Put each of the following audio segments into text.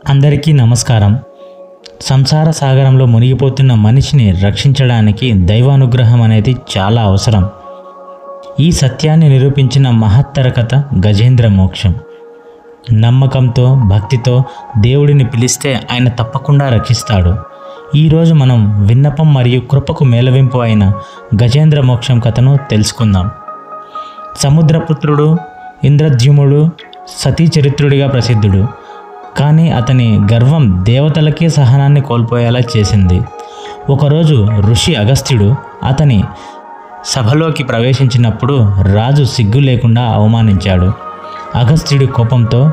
అందరికీ నమస్కారం. సంసార సాగరంలో మునిగిపోతున్న మనిషిని రక్షించడానికి దైవానుగ్రహం అనేది చాలా అవసరం. ఈ సత్యాన్ని నిరూపించిన మహత్తర కథ గజేంద్ర మోక్షం. నమ్మకంతో భక్తితో దేవుడిని పిలిస్తే ఆయన తప్పకుండా రక్షిస్తాడు. ఈరోజు మనం విన్నపం మరియు కృపకు మేలవింపు అయిన గజేంద్ర మోక్షం కథను తెలుసుకుందాం. సముద్రపుత్రుడు ఇంద్రద్యుమ్నుడు సతీ చరిత్రుడిగా ప్రసిద్ధుడు. కానీ అతని గర్వం దేవతలకే సహనాన్ని కోల్పోయేలా చేసింది. ఒకరోజు ఋషి అగస్త్యుడు అతని సభలోకి ప్రవేశించినప్పుడు రాజు సిగ్గు లేకుండా అవమానించాడు. అగస్త్యుడి కోపంతో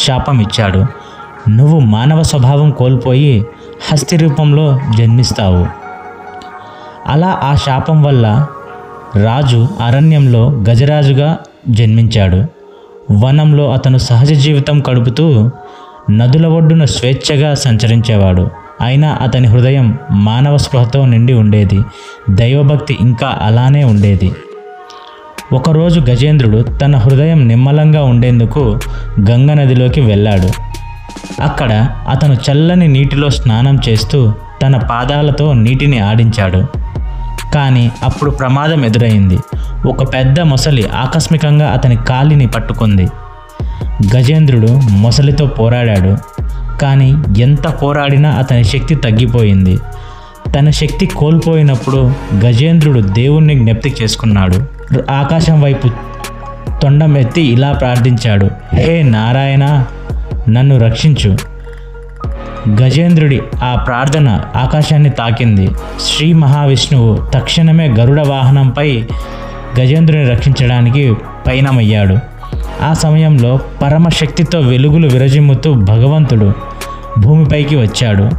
శాపం ఇచ్చాడు. నువ్వు మానవ స్వభావం కోల్పోయి హస్తి రూపంలో జన్మిస్తావు. అలా ఆ శాపం వల్ల రాజు అరణ్యంలో గజరాజుగా జన్మించాడు. వనంలో అతను సహజ జీవితం గడుపుతూ నదుల ఒడ్డున స్వేచ్ఛగా సంచరించేవాడు. అయినా అతని హృదయం మానవ స్పృహతో నిండి ఉండేది. దైవభక్తి ఇంకా అలానే ఉండేది. ఒకరోజు గజేంద్రుడు తన హృదయం నిమ్మలంగా ఉండేందుకు గంగ నదిలోకి వెళ్ళాడు. అక్కడ అతను చల్లని నీటిలో స్నానం చేస్తూ తన పాదాలతో నీటిని ఆడించాడు. కానీ అప్పుడు ప్రమాదం ఎదురైంది. ఒక పెద్ద మొసలి ఆకస్మికంగా అతని కాలిని పట్టుకుంది. గజేంద్రుడు మొసలితో పోరాడాడు. కానీ ఎంత పోరాడినా అతని శక్తి తగ్గిపోయింది. తన శక్తి కోల్పోయినప్పుడు గజేంద్రుడు దేవుణ్ణి జ్ఞప్తి చేసుకున్నాడు. ఆకాశం వైపు తొండం ఎత్తి ఇలా ప్రార్థించాడు, హే నారాయణ, నన్ను రక్షించు. గజేంద్రుడి ఆ ప్రార్థన ఆకాశాన్ని తాకింది. శ్రీ మహావిష్ణువు తక్షణమే గరుడ వాహనంపై గజేంద్రుని రక్షించడానికి పయనమయ్యాడు. ఆ సమయంలో పరమశక్తితో వెలుగులు విరజిమ్ముతూ భగవంతుడు భూమిపైకి వచ్చాడు.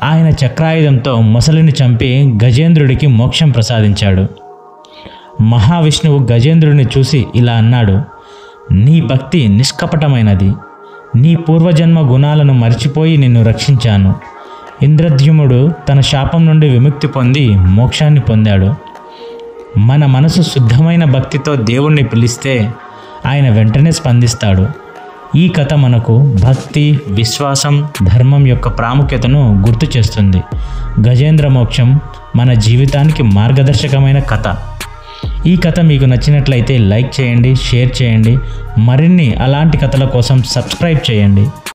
ఆయన చక్రాయుధంతో మొసలిని చంపి గజేంద్రుడికి మోక్షం ప్రసాదించాడు. మహావిష్ణువు గజేంద్రుడిని చూసి ఇలా అన్నాడు, నీ భక్తి నిష్కపటమైనది. నీ పూర్వజన్మ గుణాలను మరిచిపోయి నిన్ను రక్షించాను. ఇంద్రద్యుమ్నుడు తన శాపం నుండి విముక్తి పొంది మోక్షాన్ని పొందాడు. మన మనసు శుద్ధమైన భక్తితో దేవుణ్ణి పిలిస్తే ఆయన వెంటనే స్పందిస్తాడు. ఈ కథ మనకు భక్తి, విశ్వాసం, ధర్మం యొక్క ప్రాముఖ్యతను గుర్తు చేస్తుంది. గజేంద్ర మోక్షం మన జీవితానికి మార్గదర్శకమైన కథ. ఈ కథ మీకు నచ్చినట్లయితే లైక్ చేయండి, షేర్ చేయండి. మరిన్ని అలాంటి కథల కోసం సబ్స్క్రైబ్ చేయండి.